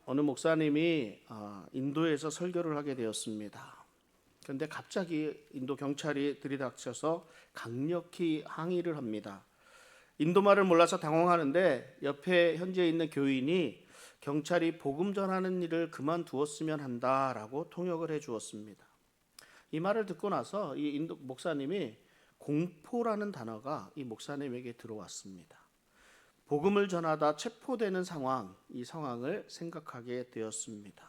어느 목사님이 인도에서 설교를 하게 되었습니다. 그런데 갑자기 인도 경찰이 들이닥쳐서 강력히 항의를 합니다. 인도 말을 몰라서 당황하는데 옆에 현지에 있는 교인이 경찰이 복음 전하는 일을 그만두었으면 한다라고 통역을 해 주었습니다. 이 말을 듣고 나서 이 인도 목사님이 공포라는 단어가 이 목사님에게 들어왔습니다. 복음을 전하다 체포되는 상황, 이 상황을 생각하게 되었습니다.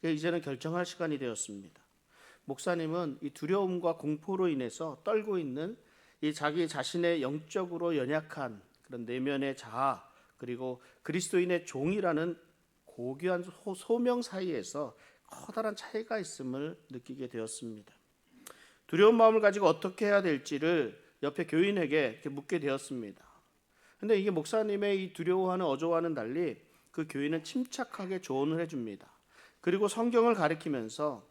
이제는 결정할 시간이 되었습니다. 목사님은 이 두려움과 공포로 인해서 떨고 있는 이 자기 자신의 영적으로 연약한 그런 내면의 자아, 그리고 그리스도인의 종이라는 고귀한 소명 사이에서 커다란 차이가 있음을 느끼게 되었습니다. 두려운 마음을 가지고 어떻게 해야 될지를 옆에 교인에게 이렇게 묻게 되었습니다. 근데 이게 목사님의 이 두려워하는 어조와는 달리 그 교인은 침착하게 조언을 해줍니다. 그리고 성경을 가리키면서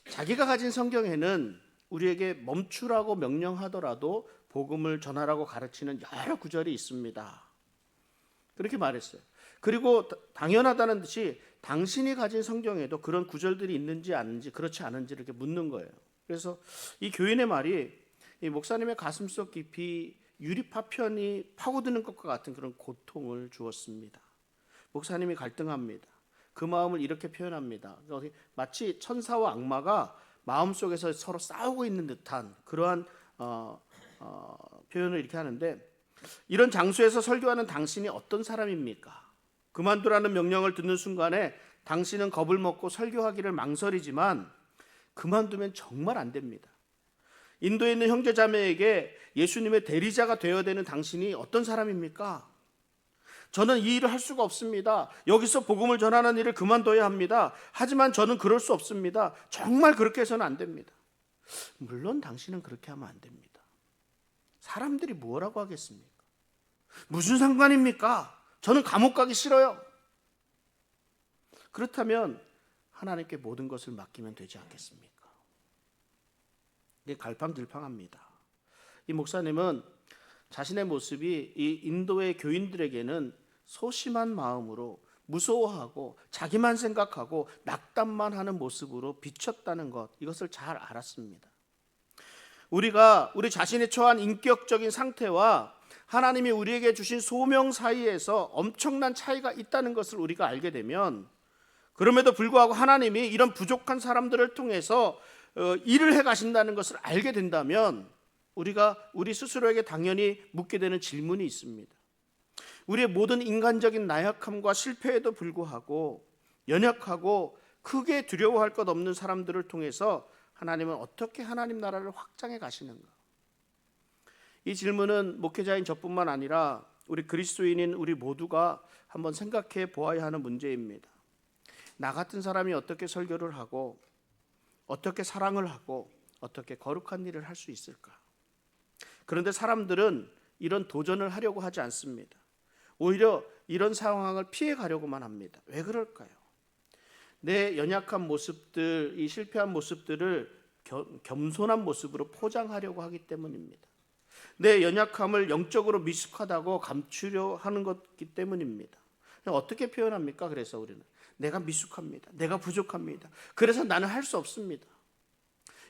자기가 가진 성경에는 우리에게 멈추라고 명령하더라도 복음을 전하라고 가르치는 여러 구절이 있습니다. 그렇게 말했어요. 그리고 당연하다는 듯이 당신이 가진 성경에도 그런 구절들이 있는지 아닌지 그렇지 않은지 이렇게 묻는 거예요. 그래서 이 교인의 말이 이 목사님의 가슴속 깊이 유리파편이 파고드는 것과 같은 그런 고통을 주었습니다. 목사님이 갈등합니다. 그 마음을 이렇게 표현합니다. 마치 천사와 악마가 마음속에서 서로 싸우고 있는 듯한 그러한 표현을 이렇게 하는데, 이런 장소에서 설교하는 당신이 어떤 사람입니까? 그만두라는 명령을 듣는 순간에 당신은 겁을 먹고 설교하기를 망설이지만 그만두면 정말 안 됩니다. 인도에 있는 형제자매에게 예수님의 대리자가 되어야 되는 당신이 어떤 사람입니까? 저는 이 일을 할 수가 없습니다. 여기서 복음을 전하는 일을 그만둬야 합니다. 하지만 저는 그럴 수 없습니다. 정말 그렇게 해서는 안 됩니다. 물론 당신은 그렇게 하면 안 됩니다. 사람들이 뭐라고 하겠습니까? 무슨 상관입니까? 저는 감옥 가기 싫어요. 그렇다면 하나님께 모든 것을 맡기면 되지 않겠습니까? 이게 갈팡질팡합니다. 이 목사님은 자신의 모습이 이 인도의 교인들에게는 소심한 마음으로 무서워하고 자기만 생각하고 낙담만 하는 모습으로 비쳤다는 것, 이것을 잘 알았습니다. 우리가 우리 자신이 처한 인격적인 상태와 하나님이 우리에게 주신 소명 사이에서 엄청난 차이가 있다는 것을 우리가 알게 되면, 그럼에도 불구하고 하나님이 이런 부족한 사람들을 통해서 일을 해 가신다는 것을 알게 된다면 우리가 우리 스스로에게 당연히 묻게 되는 질문이 있습니다. 우리의 모든 인간적인 나약함과 실패에도 불구하고 연약하고 크게 두려워할 것 없는 사람들을 통해서 하나님은 어떻게 하나님 나라를 확장해 가시는가? 이 질문은 목회자인 저뿐만 아니라 우리 그리스도인인 우리 모두가 한번 생각해 보아야 하는 문제입니다. 나 같은 사람이 어떻게 설교를 하고 어떻게 사랑을 하고 어떻게 거룩한 일을 할 수 있을까? 그런데 사람들은 이런 도전을 하려고 하지 않습니다. 오히려 이런 상황을 피해 가려고만 합니다. 왜 그럴까요? 내 연약한 모습들, 이 실패한 모습들을 겸손한 모습으로 포장하려고 하기 때문입니다. 내 연약함을 영적으로 미숙하다고 감추려 하는 것이기 때문입니다. 어떻게 표현합니까? 그래서 우리는 내가 미숙합니다. 내가 부족합니다. 그래서 나는 할 수 없습니다.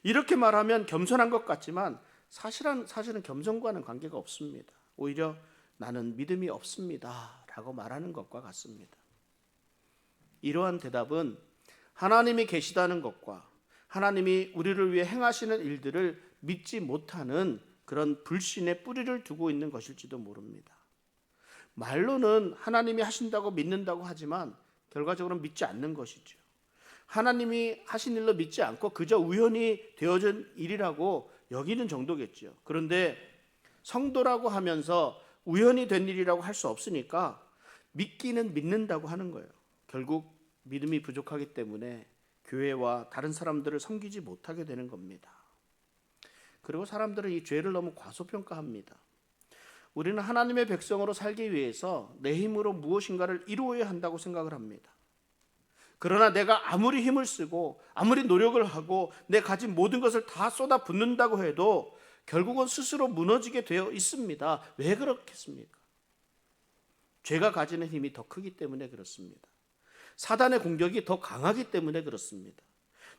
이렇게 말하면 겸손한 것 같지만 사실은 겸손과는 관계가 없습니다. 오히려 나는 믿음이 없습니다 라고 말하는 것과 같습니다. 이러한 대답은 하나님이 계시다는 것과 하나님이 우리를 위해 행하시는 일들을 믿지 못하는 그런 불신의 뿌리를 두고 있는 것일지도 모릅니다. 말로는 하나님이 하신다고 믿는다고 하지만 결과적으로는 믿지 않는 것이죠. 하나님이 하신 일로 믿지 않고 그저 우연히 되어진 일이라고 여기는 정도겠죠. 그런데 성도라고 하면서 우연히 된 일이라고 할 수 없으니까 믿기는 믿는다고 하는 거예요. 결국 믿음이 부족하기 때문에 교회와 다른 사람들을 섬기지 못하게 되는 겁니다. 그리고 사람들은 이 죄를 너무 과소평가합니다. 우리는 하나님의 백성으로 살기 위해서 내 힘으로 무엇인가를 이루어야 한다고 생각을 합니다. 그러나 내가 아무리 힘을 쓰고 아무리 노력을 하고 내 가진 모든 것을 다 쏟아붓는다고 해도 결국은 스스로 무너지게 되어 있습니다. 왜 그렇겠습니까? 죄가 가지는 힘이 더 크기 때문에 그렇습니다. 사단의 공격이 더 강하기 때문에 그렇습니다.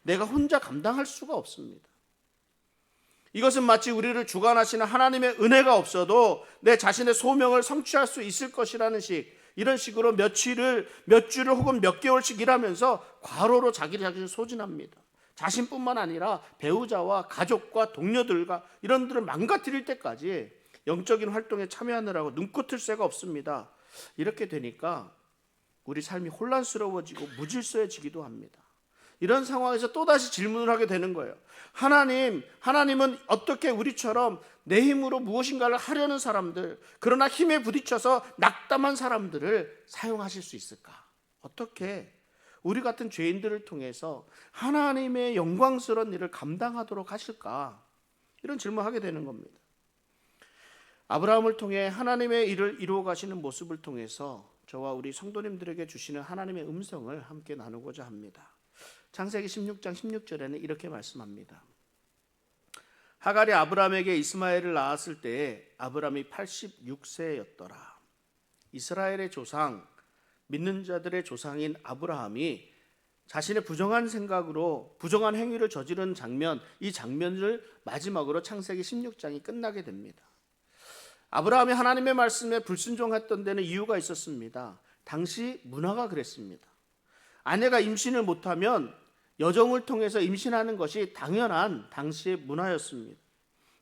내가 혼자 감당할 수가 없습니다. 이것은 마치 우리를 주관하시는 하나님의 은혜가 없어도 내 자신의 소명을 성취할 수 있을 것이라는 이런 식으로 몇 주를 혹은 몇 개월씩 일하면서 과로로 자기를 소진합니다. 자신뿐만 아니라 배우자와 가족과 동료들과 이런들을 망가뜨릴 때까지 영적인 활동에 참여하느라고 눈꽃을 새가 없습니다. 이렇게 되니까 우리 삶이 혼란스러워지고 무질서해지기도 합니다. 이런 상황에서 또다시 질문을 하게 되는 거예요. 하나님은 어떻게 우리처럼 내 힘으로 무엇인가를 하려는 사람들, 그러나 힘에 부딪혀서 낙담한 사람들을 사용하실 수 있을까? 어떻게 우리 같은 죄인들을 통해서 하나님의 영광스러운 일을 감당하도록 하실까? 이런 질문을 하게 되는 겁니다. 아브라함을 통해 하나님의 일을 이루어 가시는 모습을 통해서 저와 우리 성도님들에게 주시는 하나님의 음성을 함께 나누고자 합니다. 창세기 16장 16절에는 이렇게 말씀합니다. 하갈이 아브라함에게 이스마엘을 낳았을 때에 아브라함이 86세였더라. 이스라엘의 조상, 믿는 자들의 조상인 아브라함이 자신의 부정한 생각으로 부정한 행위를 저지른 장면, 이 장면을 마지막으로 창세기 16장이 끝나게 됩니다. 아브라함이 하나님의 말씀에 불순종했던 데는 이유가 있었습니다. 당시 문화가 그랬습니다. 아내가 임신을 못하면 여종을 통해서 임신하는 것이 당연한 당시의 문화였습니다.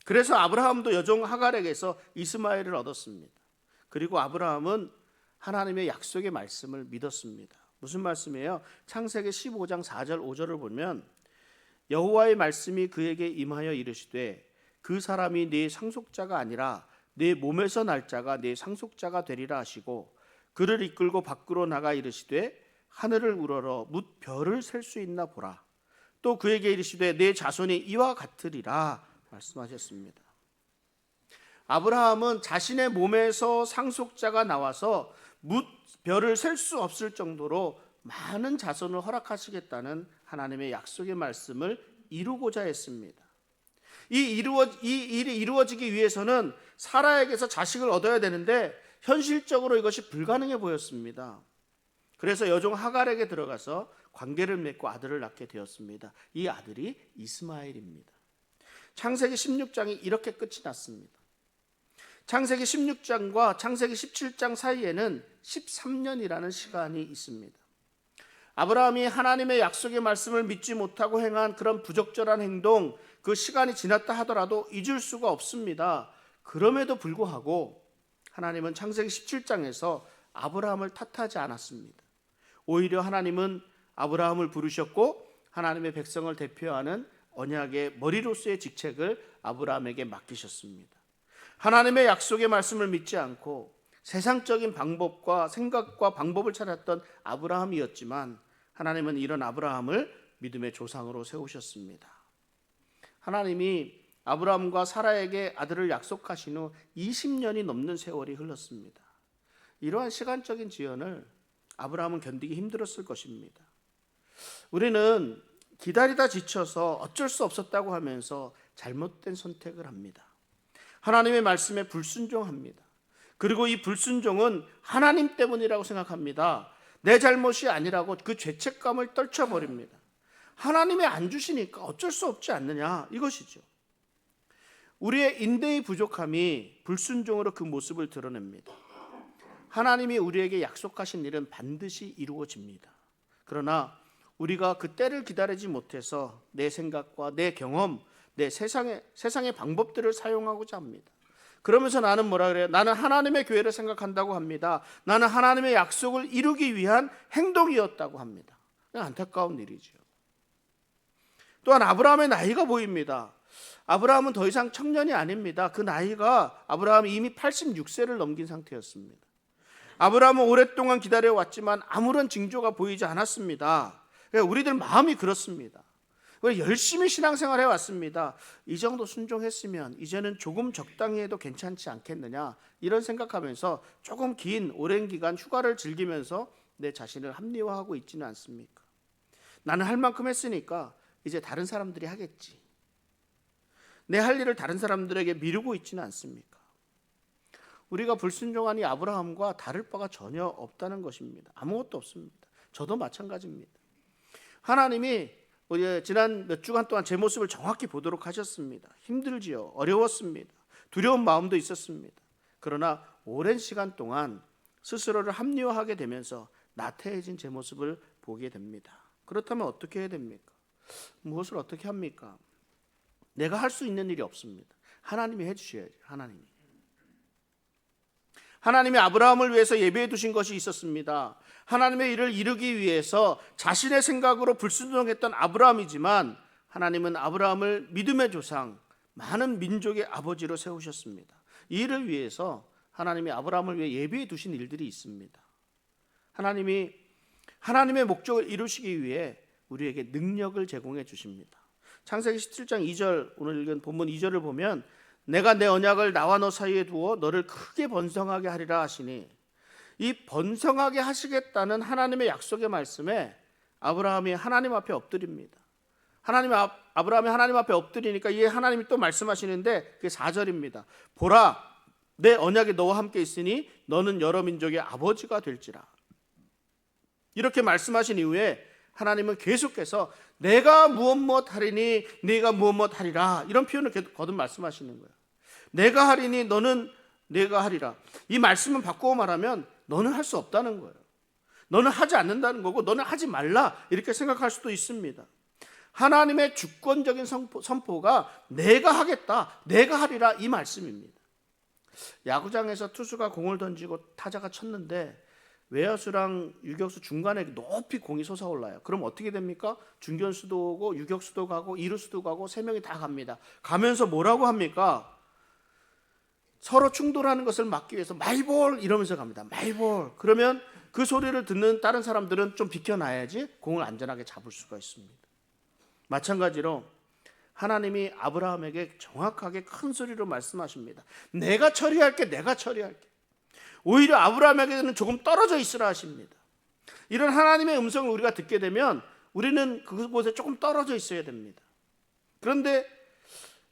그래서 아브라함도 여종 하갈에게서 이스마엘을 얻었습니다. 그리고 아브라함은 하나님의 약속의 말씀을 믿었습니다. 무슨 말씀이에요? 창세기 15장 4절 5절을 보면 여호와의 말씀이 그에게 임하여 이르시되 그 사람이 네 상속자가 아니라 네 몸에서 날 자가 네 상속자가 되리라 하시고 그를 이끌고 밖으로 나가 이르시되 하늘을 우러러 뭇 별을 셀 수 있나 보라. 또 그에게 이르시되 내 자손이 이와 같으리라 말씀하셨습니다. 아브라함은 자신의 몸에서 상속자가 나와서 뭇 별을 셀 수 없을 정도로 많은 자손을 허락하시겠다는 하나님의 약속의 말씀을 이루고자 했습니다. 이 일이 이루어지기 위해서는 사라에게서 자식을 얻어야 되는데 현실적으로 이것이 불가능해 보였습니다. 그래서 여종 하갈에게 들어가서 관계를 맺고 아들을 낳게 되었습니다. 이 아들이 이스마엘입니다. 창세기 16장이 이렇게 끝이 났습니다. 창세기 16장과 창세기 17장 사이에는 13년이라는 시간이 있습니다. 아브라함이 하나님의 약속의 말씀을 믿지 못하고 행한 그런 부적절한 행동, 그 시간이 지났다 하더라도 잊을 수가 없습니다. 그럼에도 불구하고 하나님은 창세기 17장에서 아브라함을 탓하지 않았습니다. 오히려 하나님은 아브라함을 부르셨고 하나님의 백성을 대표하는 언약의 머리로서의 직책을 아브라함에게 맡기셨습니다. 하나님의 약속의 말씀을 믿지 않고 세상적인 방법과 생각과 방법을 찾았던 아브라함이었지만 하나님은 이런 아브라함을 믿음의 조상으로 세우셨습니다. 하나님이 아브라함과 사라에게 아들을 약속하신 후 20년이 넘는 세월이 흘렀습니다. 이러한 시간적인 지연을 아브라함은 견디기 힘들었을 것입니다. 우리는 기다리다 지쳐서 어쩔 수 없었다고 하면서 잘못된 선택을 합니다. 하나님의 말씀에 불순종합니다. 그리고 이 불순종은 하나님 때문이라고 생각합니다. 내 잘못이 아니라고 그 죄책감을 떨쳐버립니다. 하나님이 안 주시니까 어쩔 수 없지 않느냐, 이것이죠. 우리의 인내의 부족함이 불순종으로 그 모습을 드러냅니다. 하나님이 우리에게 약속하신 일은 반드시 이루어집니다. 그러나 우리가 그 때를 기다리지 못해서 내 생각과 내 경험, 내 세상의 방법들을 사용하고자 합니다. 그러면서 나는 뭐라 그래요? 나는 하나님의 교회를 생각한다고 합니다. 나는 하나님의 약속을 이루기 위한 행동이었다고 합니다. 안타까운 일이죠. 또한 아브라함의 나이가 보입니다. 아브라함은 더 이상 청년이 아닙니다. 그 나이가 아브라함이 이미 86세를 넘긴 상태였습니다. 아브라함은 오랫동안 기다려왔지만 아무런 징조가 보이지 않았습니다. 우리들 마음이 그렇습니다. 열심히 신앙생활 해왔습니다. 이 정도 순종했으면 이제는 조금 적당히 해도 괜찮지 않겠느냐, 이런 생각하면서 조금 긴 오랜 기간 휴가를 즐기면서 내 자신을 합리화하고 있지는 않습니까? 나는 할 만큼 했으니까 이제 다른 사람들이 하겠지. 내 할 일을 다른 사람들에게 미루고 있지는 않습니까? 우리가 불순종한 이 아브라함과 다를 바가 전혀 없다는 것입니다. 아무것도 없습니다. 저도 마찬가지입니다. 하나님이 우리 지난 몇 주간 동안 제 모습을 정확히 보도록 하셨습니다. 힘들지요. 어려웠습니다. 두려운 마음도 있었습니다. 그러나 오랜 시간 동안 스스로를 합리화하게 되면서 나태해진 제 모습을 보게 됩니다. 그렇다면 어떻게 해야 됩니까? 무엇을 어떻게 합니까? 내가 할 수 있는 일이 없습니다. 하나님이 해주셔야죠. 하나님이 아브라함을 위해서 예비해 두신 것이 있었습니다. 하나님의 일을 이루기 위해서 자신의 생각으로 불순종했던 아브라함이지만 하나님은 아브라함을 믿음의 조상, 많은 민족의 아버지로 세우셨습니다. 이 일을 위해서 하나님이 아브라함을 위해 예비해 두신 일들이 있습니다. 하나님이 하나님의 목적을 이루시기 위해 우리에게 능력을 제공해 주십니다. 창세기 17장 2절, 오늘 읽은 본문 2절을 보면 내가 내 언약을 나와 너 사이에 두어 너를 크게 번성하게 하리라 하시니, 이 번성하게 하시겠다는 하나님의 약속의 말씀에 아브라함이 하나님 앞에 엎드립니다. 아브라함이 하나님 앞에 엎드리니까 이에 하나님이 또 말씀하시는데 그게 4절입니다. 보라, 내 언약이 너와 함께 있으니 너는 여러 민족의 아버지가 될지라. 이렇게 말씀하신 이후에 하나님은 계속해서 내가 무엇 하리니 네가 무엇 하리라, 이런 표현을 계속 거듭 말씀하시는 거예요. 내가 하리니 너는 내가 하리라. 이 말씀은 바꾸어 말하면 너는 할 수 없다는 거예요. 너는 하지 않는다는 거고 너는 하지 말라, 이렇게 생각할 수도 있습니다. 하나님의 주권적인 선포가 내가 하겠다, 내가 하리라, 이 말씀입니다. 야구장에서 투수가 공을 던지고 타자가 쳤는데 외야수랑 유격수 중간에 높이 공이 솟아올라요. 그럼 어떻게 됩니까? 중견수도 오고 유격수도 가고 이루수도 가고 세 명이 다 갑니다. 가면서 뭐라고 합니까? 서로 충돌하는 것을 막기 위해서 마이볼 이러면서 갑니다. 마이볼. 그러면 그 소리를 듣는 다른 사람들은 좀 비켜놔야지 공을 안전하게 잡을 수가 있습니다. 마찬가지로 하나님이 아브라함에게 정확하게 큰 소리로 말씀하십니다. 내가 처리할게, 내가 처리할게. 오히려 아브라함에게는 조금 떨어져 있으라 하십니다. 이런 하나님의 음성을 우리가 듣게 되면 우리는 그곳에 조금 떨어져 있어야 됩니다. 그런데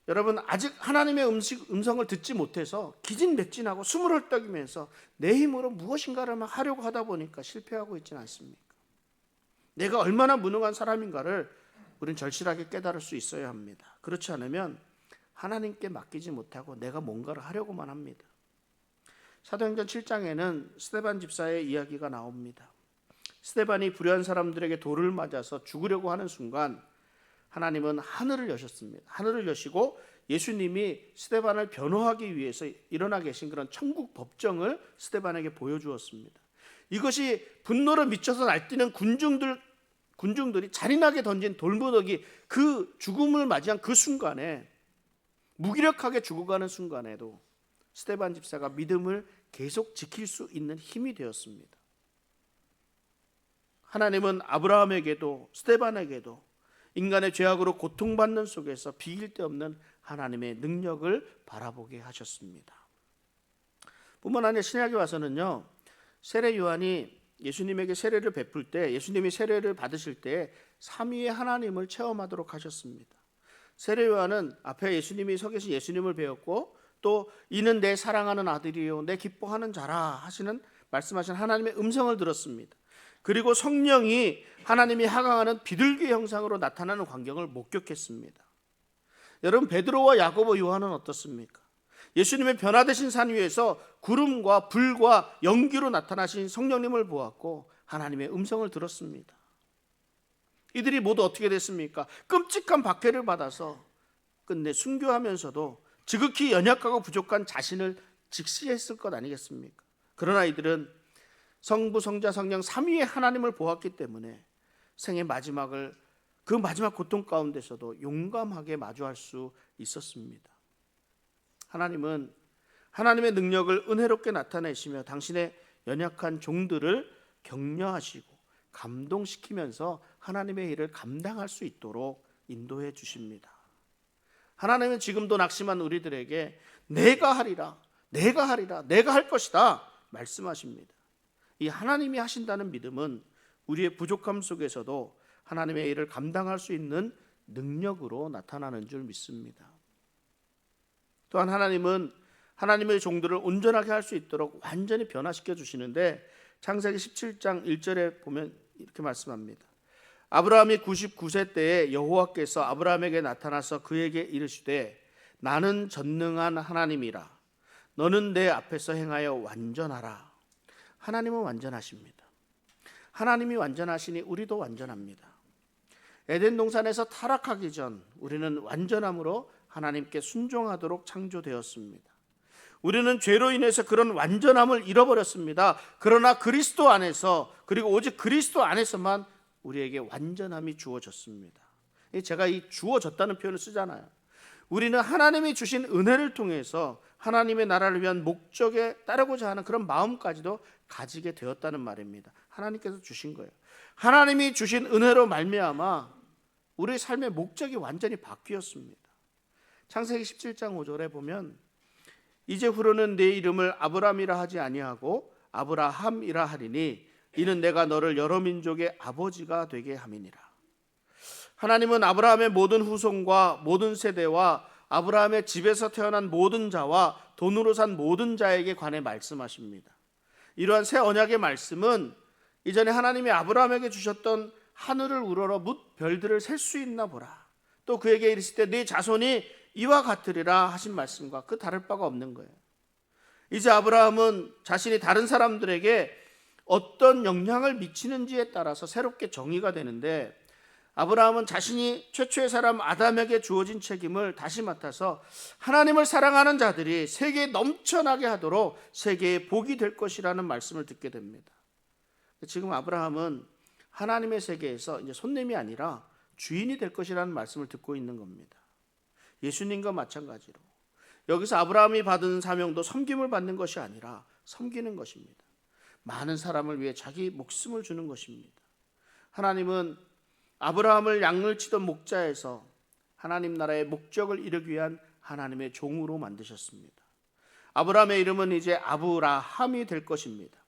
여러분, 아직 하나님의 음성을 듣지 못해서 기진맥진하고 숨을 헐떡이면서 내 힘으로 무엇인가를 막 하려고 하다 보니까 실패하고 있지는 않습니까? 내가 얼마나 무능한 사람인가를 우리는 절실하게 깨달을 수 있어야 합니다. 그렇지 않으면 하나님께 맡기지 못하고 내가 뭔가를 하려고만 합니다. 사도행전 7장에는 스데반 집사의 이야기가 나옵니다. 스데반이 불의한 사람들에게 돌을 맞아서 죽으려고 하는 순간 하나님은 하늘을 여셨습니다. 하늘을 여시고 예수님이 스데반을 변호하기 위해서 일어나 계신 그런 천국 법정을 스데반에게 보여주었습니다. 이것이 분노를 미쳐서 날뛰는 군중들이 잔인하게 던진 돌무더기, 그 죽음을 맞이한 그 순간에, 무기력하게 죽어가는 순간에도 스데반 집사가 믿음을 계속 지킬 수 있는 힘이 되었습니다. 하나님은 아브라함에게도 스데반에게도 인간의 죄악으로 고통받는 속에서 비길 데 없는 하나님의 능력을 바라보게 하셨습니다. 뿐만 아니라 신약에 와서는요, 세례 요한이 예수님에게 세례를 베풀 때, 예수님이 세례를 받으실 때 삼위의 하나님을 체험하도록 하셨습니다. 세례 요한은 앞에 예수님이 서 계신 예수님을 배웠고, 또 이는 내 사랑하는 아들이요 내 기뻐하는 자라 하시는 말씀하신 하나님의 음성을 들었습니다. 그리고 성령이 하나님이 하강하는 비둘기 형상으로 나타나는 광경을 목격했습니다. 여러분, 베드로와 야고보, 요한은 어떻습니까? 예수님의 변화되신 산 위에서 구름과 불과 연기로 나타나신 성령님을 보았고 하나님의 음성을 들었습니다. 이들이 모두 어떻게 됐습니까? 끔찍한 박해를 받아서 끝내 순교하면서도 지극히 연약하고 부족한 자신을 직시했을 것 아니겠습니까? 그러나 이들은 성부, 성자, 성령 삼위의 하나님을 보았기 때문에 생의 마지막을, 그 마지막 고통 가운데서도 용감하게 마주할 수 있었습니다. 하나님은 하나님의 능력을 은혜롭게 나타내시며 당신의 연약한 종들을 격려하시고 감동시키면서 하나님의 일을 감당할 수 있도록 인도해 주십니다. 하나님은 지금도 낙심한 우리들에게 내가 하리라, 내가 하리라, 내가 할 것이다 말씀하십니다. 이 하나님이 하신다는 믿음은 우리의 부족함 속에서도 하나님의 일을 감당할 수 있는 능력으로 나타나는 줄 믿습니다. 또한 하나님은 하나님의 종들을 온전하게 할 수 있도록 완전히 변화시켜 주시는데 창세기 17장 1절에 보면 이렇게 말씀합니다. 아브라함이 99세 때에 여호와께서 아브라함에게 나타나서 그에게 이르시되 나는 전능한 하나님이라 너는 내 앞에서 행하여 완전하라. 하나님은 완전하십니다. 하나님이 완전하시니 우리도 완전합니다. 에덴 동산에서 타락하기 전 우리는 완전함으로 하나님께 순종하도록 창조되었습니다. 우리는 죄로 인해서 그런 완전함을 잃어버렸습니다. 그러나 그리스도 안에서, 그리고 오직 그리스도 안에서만 우리에게 완전함이 주어졌습니다. 제가 이 주어졌다는 표현을 쓰잖아요. 우리는 하나님이 주신 은혜를 통해서 하나님의 나라를 위한 목적에 따르고자 하는 그런 마음까지도 가지게 되었다는 말입니다. 하나님께서 주신 거예요. 하나님이 주신 은혜로 말미암아 우리의 삶의 목적이 완전히 바뀌었습니다. 창세기 17장 5절에 보면 이제후로는 내 이름을 아브람이라 하지 아니하고 아브라함이라 하리니 이는 내가 너를 여러 민족의 아버지가 되게 함이니라. 하나님은 아브라함의 모든 후손과 모든 세대와 아브라함의 집에서 태어난 모든 자와 돈으로 산 모든 자에게 관해 말씀하십니다. 이러한 새 언약의 말씀은 이전에 하나님이 아브라함에게 주셨던 하늘을 우러러 뭇 별들을 셀 수 있나 보라, 또 그에게 이르실 때 네 자손이 이와 같으리라 하신 말씀과 그 다를 바가 없는 거예요. 이제 아브라함은 자신이 다른 사람들에게 어떤 영향을 미치는지에 따라서 새롭게 정의가 되는데, 아브라함은 자신이 최초의 사람 아담에게 주어진 책임을 다시 맡아서 하나님을 사랑하는 자들이 세계에 넘쳐나게 하도록 세계의 복이 될 것이라는 말씀을 듣게 됩니다. 지금 아브라함은 하나님의 세계에서 이제 손님이 아니라 주인이 될 것이라는 말씀을 듣고 있는 겁니다. 예수님과 마찬가지로 여기서 아브라함이 받은 사명도 섬김을 받는 것이 아니라 섬기는 것입니다. 많은 사람을 위해 자기 목숨을 주는 것입니다. 하나님은 아브라함을 양을 치던 목자에서 하나님 나라의 목적을 이루기 위한 하나님의 종으로 만드셨습니다. 아브라함의 이름은 이제 아브라함이 될 것입니다.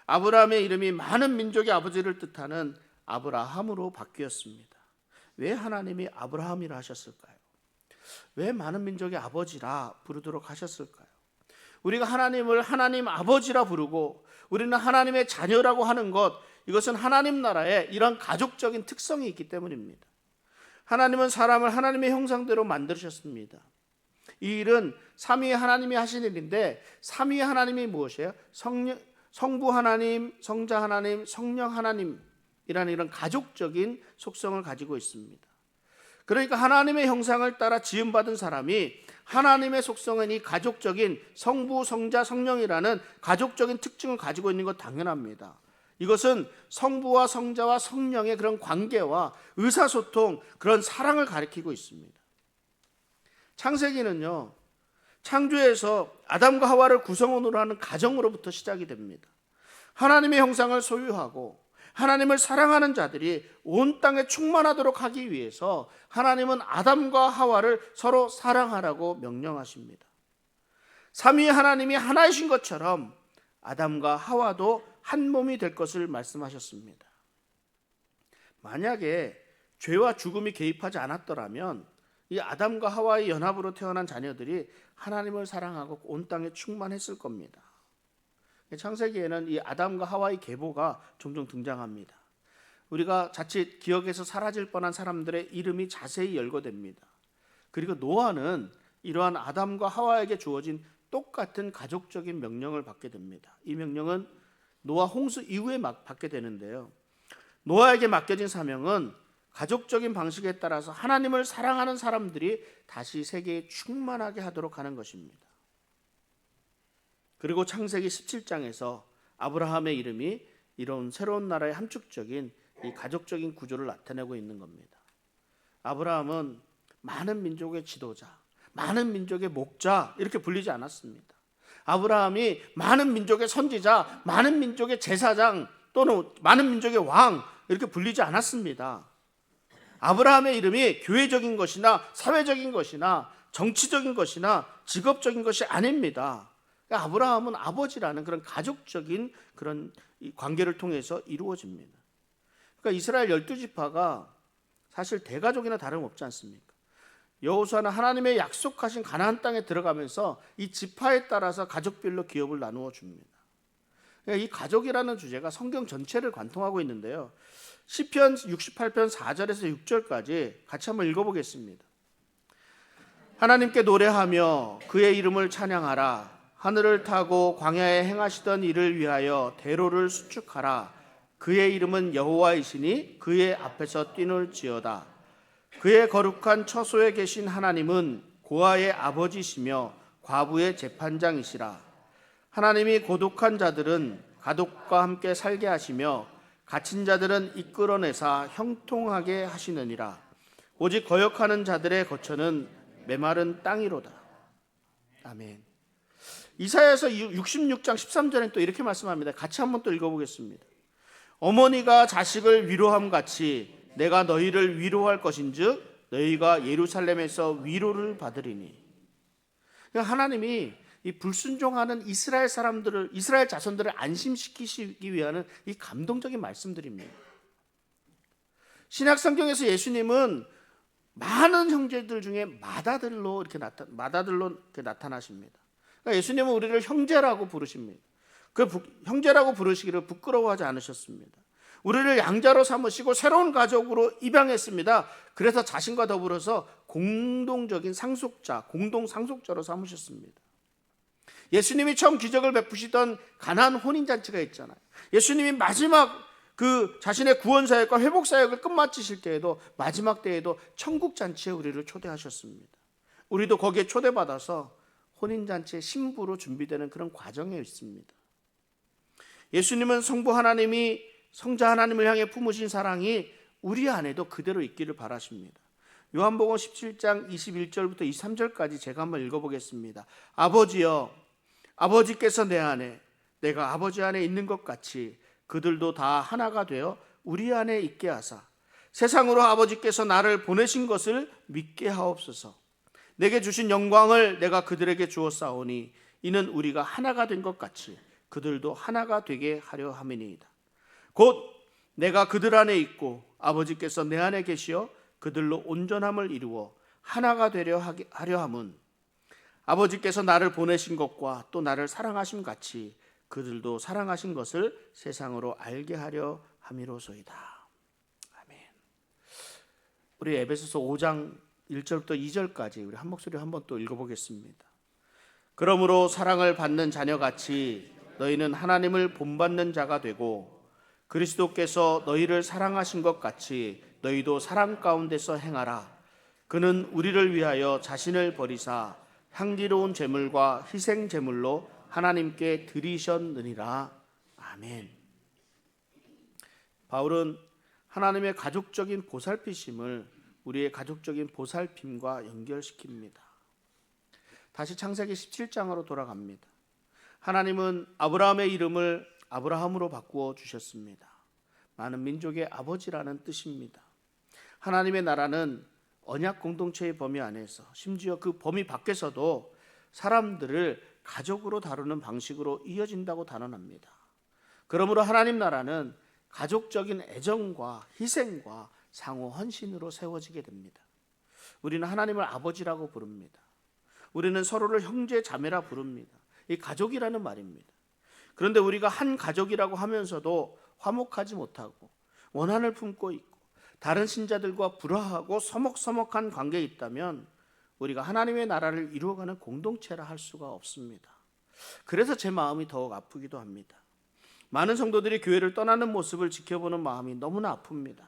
아브라함의 이름이 많은 민족의 아버지를 뜻하는 아브라함으로 바뀌었습니다. 왜 하나님이 아브라함이라 하셨을까요? 왜 많은 민족의 아버지라 부르도록 하셨을까요? 우리가 하나님을 하나님 아버지라 부르고 우리는 하나님의 자녀라고 하는 것, 이것은 하나님 나라의 이런 가족적인 특성이 있기 때문입니다. 하나님은 사람을 하나님의 형상대로 만드셨습니다. 이 일은 삼위 하나님이 하신 일인데, 삼위 하나님이 무엇이에요? 성부 하나님, 성자 하나님, 성령 하나님이라는 이런 가족적인 속성을 가지고 있습니다. 그러니까 하나님의 형상을 따라 지음받은 사람이 하나님의 속성은 이 가족적인 성부, 성자, 성령이라는 가족적인 특징을 가지고 있는 것 당연합니다. 이것은 성부와 성자와 성령의 그런 관계와 의사소통, 그런 사랑을 가리키고 있습니다. 창세기는요, 창조에서 아담과 하와를 구성원으로 하는 가정으로부터 시작이 됩니다. 하나님의 형상을 소유하고 하나님을 사랑하는 자들이 온 땅에 충만하도록 하기 위해서 하나님은 아담과 하와를 서로 사랑하라고 명령하십니다. 삼위 하나님이 하나이신 것처럼 아담과 하와도 한 몸이 될 것을 말씀하셨습니다. 만약에 죄와 죽음이 개입하지 않았더라면 이 아담과 하와의 연합으로 태어난 자녀들이 하나님을 사랑하고 온 땅에 충만했을 겁니다. 창세기에는 이 아담과 하와의 계보가 종종 등장합니다. 우리가 자칫 기억에서 사라질 뻔한 사람들의 이름이 자세히 열거됩니다. 그리고 노아는 이러한 아담과 하와에게 주어진 똑같은 가족적인 명령을 받게 됩니다. 이 명령은 노아 홍수 이후에 받게 되는데요, 노아에게 맡겨진 사명은 가족적인 방식에 따라서 하나님을 사랑하는 사람들이 다시 세계에 충만하게 하도록 하는 것입니다. 그리고 창세기 17장에서 아브라함의 이름이 이런 새로운 나라의 함축적인 이 가족적인 구조를 나타내고 있는 겁니다. 아브라함은 많은 민족의 지도자, 많은 민족의 목자 이렇게 불리지 않았습니다. 아브라함이 많은 민족의 선지자, 많은 민족의 제사장 또는 많은 민족의 왕 이렇게 불리지 않았습니다. 아브라함의 이름이 교회적인 것이나 사회적인 것이나 정치적인 것이나 직업적인 것이 아닙니다. 아브라함은 아버지라는 그런 가족적인 그런 관계를 통해서 이루어집니다. 그러니까 이스라엘 12지파가 사실 대가족이나 다름없지 않습니까? 여호수아는 하나님의 약속하신 가나안 땅에 들어가면서 이 지파에 따라서 가족별로 기업을 나누어 줍니다. 이 가족이라는 주제가 성경 전체를 관통하고 있는데요. 시편 68편 4절에서 6절까지 같이 한번 읽어보겠습니다. 하나님께 노래하며 그의 이름을 찬양하라. 하늘을 타고 광야에 행하시던 일을 위하여 대로를 수축하라. 그의 이름은 여호와이시니 그의 앞에서 뛰놀지어다. 그의 거룩한 처소에 계신 하나님은 고아의 아버지시며 과부의 재판장이시라. 하나님이 고독한 자들은 가족과 함께 살게 하시며 갇힌 자들은 이끌어내사 형통하게 하시느니라. 오직 거역하는 자들의 거처는 메마른 땅이로다. 아멘. 이사야서 66장 13절에 또 이렇게 말씀합니다. 같이 한번 또 읽어보겠습니다. 어머니가 자식을 위로함 같이 내가 너희를 위로할 것인즉 너희가 예루살렘에서 위로를 받으리니. 하나님이 이 불순종하는 이스라엘 사람들을, 이스라엘 자손들을 안심시키시기 위한 이 감동적인 말씀들입니다. 신약 성경에서 예수님은 많은 형제들 중에 맏아들로 이렇게 나타나십니다. 그러니까 예수님은 우리를 형제라고 부르십니다. 그 형제라고 부르시기를 부끄러워하지 않으셨습니다. 우리를 양자로 삼으시고 새로운 가족으로 입양했습니다. 그래서 자신과 더불어서 공동적인 상속자, 공동 상속자로 삼으셨습니다. 예수님이 처음 기적을 베푸시던 가나안 혼인잔치가 있잖아요. 예수님이 마지막 그 자신의 구원 사역과 회복 사역을 끝마치실 때에도, 마지막 때에도 천국 잔치에 우리를 초대하셨습니다. 우리도 거기에 초대받아서 혼인잔치의 신부로 준비되는 그런 과정에 있습니다. 예수님은 성부 하나님이 성자 하나님을 향해 품으신 사랑이 우리 안에도 그대로 있기를 바라십니다. 요한복음 17장 21절부터 23절까지 제가 한번 읽어보겠습니다. 아버지여, 아버지께서 내 안에, 내가 아버지 안에 있는 것 같이 그들도 다 하나가 되어 우리 안에 있게 하사 세상으로 아버지께서 나를 보내신 것을 믿게 하옵소서. 내게 주신 영광을 내가 그들에게 주었사오니 이는 우리가 하나가 된 것 같이 그들도 하나가 되게 하려 함이니이다. 곧 내가 그들 안에 있고 아버지께서 내 안에 계시어 그들로 온전함을 이루어 하나가 되려 하려 함은 아버지께서 나를 보내신 것과 또 나를 사랑하심 같이 그들도 사랑하신 것을 세상으로 알게 하려 함이로소이다. 아멘. 우리 에베소서 5장 1절부터 2절까지 우리 한 목소리로 한번 또 읽어보겠습니다. 그러므로 사랑을 받는 자녀같이 너희는 하나님을 본받는 자가 되고 그리스도께서 너희를 사랑하신 것 같이 너희도 사랑 가운데서 행하라. 그는 우리를 위하여 자신을 버리사 향기로운 제물과 희생 제물로 하나님께 드리셨느니라. 아멘. 바울은 하나님의 가족적인 보살피심을 우리의 가족적인 보살핌과 연결시킵니다. 다시 창세기 17장으로 돌아갑니다. 하나님은 아브라함의 이름을 아브라함으로 바꾸어 주셨습니다. 많은 민족의 아버지라는 뜻입니다. 하나님의 나라는 언약 공동체의 범위 안에서, 심지어 그 범위 밖에서도 사람들을 가족으로 다루는 방식으로 이어진다고 단언합니다. 그러므로 하나님 나라는 가족적인 애정과 희생과 상호 헌신으로 세워지게 됩니다. 우리는 하나님을 아버지라고 부릅니다. 우리는 서로를 형제 자매라 부릅니다. 이 가족이라는 말입니다. 그런데 우리가 한 가족이라고 하면서도 화목하지 못하고 원한을 품고 있고 다른 신자들과 불화하고 서먹서먹한 관계에 있다면 우리가 하나님의 나라를 이루어가는 공동체라 할 수가 없습니다. 그래서 제 마음이 더욱 아프기도 합니다. 많은 성도들이 교회를 떠나는 모습을 지켜보는 마음이 너무나 아픕니다.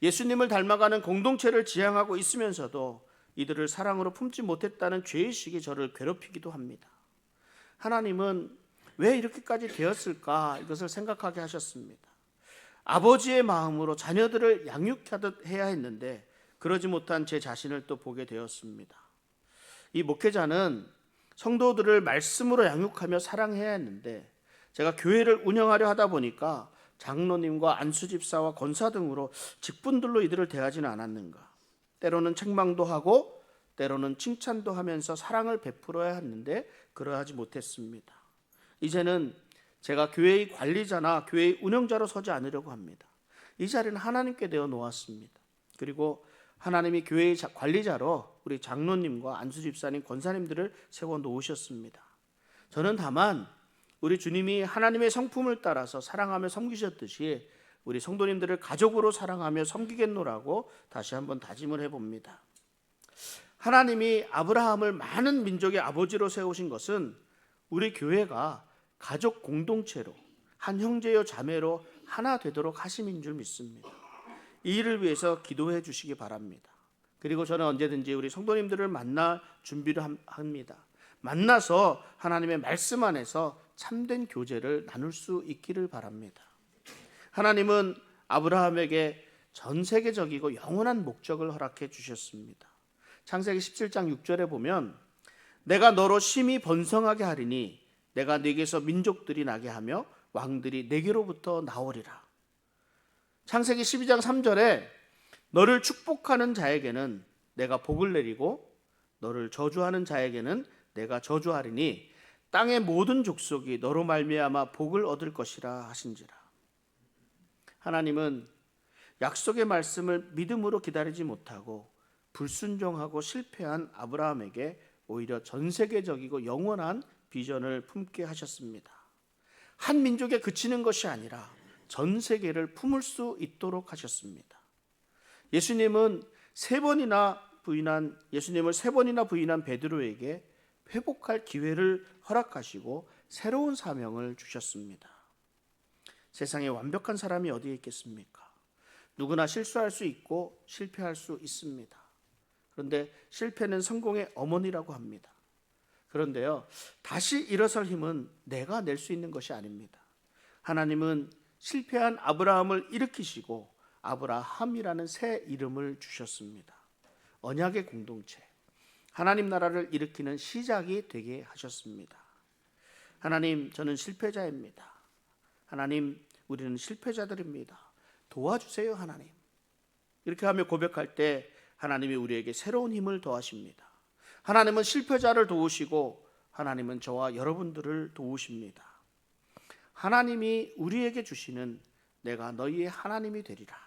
예수님을 닮아가는 공동체를 지향하고 있으면서도 이들을 사랑으로 품지 못했다는 죄의식이 저를 괴롭히기도 합니다. 하나님은 왜 이렇게까지 되었을까, 이것을 생각하게 하셨습니다. 아버지의 마음으로 자녀들을 양육하듯 해야 했는데 그러지 못한 제 자신을 또 보게 되었습니다. 이 목회자는 성도들을 말씀으로 양육하며 사랑해야 했는데 제가 교회를 운영하려 하다 보니까 장로님과 안수집사와 권사 등으로 직분들로 이들을 대하지는 않았는가. 때로는 책망도 하고 때로는 칭찬도 하면서 사랑을 베풀어야 했는데 그러하지 못했습니다. 이제는 제가 교회의 관리자나 교회의 운영자로 서지 않으려고 합니다. 이 자리는 하나님께 내어 놓았습니다. 그리고 하나님이 교회의 관리자로 우리 장로님과 안수집사님, 권사님들을 세워 놓으셨습니다. 저는 다만 우리 주님이 하나님의 성품을 따라서 사랑하며 섬기셨듯이 우리 성도님들을 가족으로 사랑하며 섬기겠노라고 다시 한번 다짐을 해봅니다. 하나님이 아브라함을 많은 민족의 아버지로 세우신 것은 우리 교회가 가족 공동체로 한 형제요 자매로 하나 되도록 하심인 줄 믿습니다. 이 일을 위해서 기도해 주시기 바랍니다. 그리고 저는 언제든지 우리 성도님들을 만날 준비를 합니다. 만나서 하나님의 말씀 안에서 참된 교제를 나눌 수 있기를 바랍니다. 하나님은 아브라함에게 전 세계적이고 영원한 목적을 허락해 주셨습니다. 창세기 17장 6절에 보면 내가 너로 심히 번성하게 하리니 내가 네게서 민족들이 나게 하며 왕들이 네게로부터 나오리라. 창세기 12장 3절에 너를 축복하는 자에게는 내가 복을 내리고 너를 저주하는 자에게는 내가 저주하리니 땅의 모든 족속이 너로 말미암아 복을 얻을 것이라 하신지라. 하나님은 약속의 말씀을 믿음으로 기다리지 못하고 불순종하고 실패한 아브라함에게 오히려 전 세계적이고 영원한 비전을 품게 하셨습니다. 한 민족에 그치는 것이 아니라 전 세계를 품을 수 있도록 하셨습니다. 예수님을 세 번이나 부인한 베드로에게 회복할 기회를 허락하시고 새로운 사명을 주셨습니다. 세상에 완벽한 사람이 어디에 있겠습니까? 누구나 실수할 수 있고 실패할 수 있습니다. 그런데 실패는 성공의 어머니라고 합니다. 그런데요, 다시 일어설 힘은 내가 낼 수 있는 것이 아닙니다. 하나님은 실패한 아브라함을 일으키시고 아브라함이라는 새 이름을 주셨습니다. 언약의 공동체, 하나님 나라를 일으키는 시작이 되게 하셨습니다. 하나님, 저는 실패자입니다. 하나님, 우리는 실패자들입니다. 도와주세요, 하나님. 이렇게 하며 고백할 때 하나님이 우리에게 새로운 힘을 더하십니다. 하나님은 실패자를 도우시고 하나님은 저와 여러분들을 도우십니다. 하나님이 우리에게 주시는 내가 너희의 하나님이 되리라,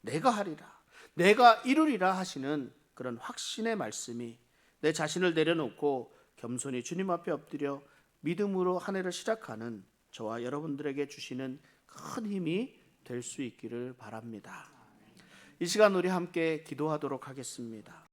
내가 하리라, 내가 이루리라 하시는 그런 확신의 말씀이 내 자신을 내려놓고 겸손히 주님 앞에 엎드려 믿음으로 한 해를 시작하는 저와 여러분들에게 주시는 큰 힘이 될 수 있기를 바랍니다. 이 시간 우리 함께 기도하도록 하겠습니다.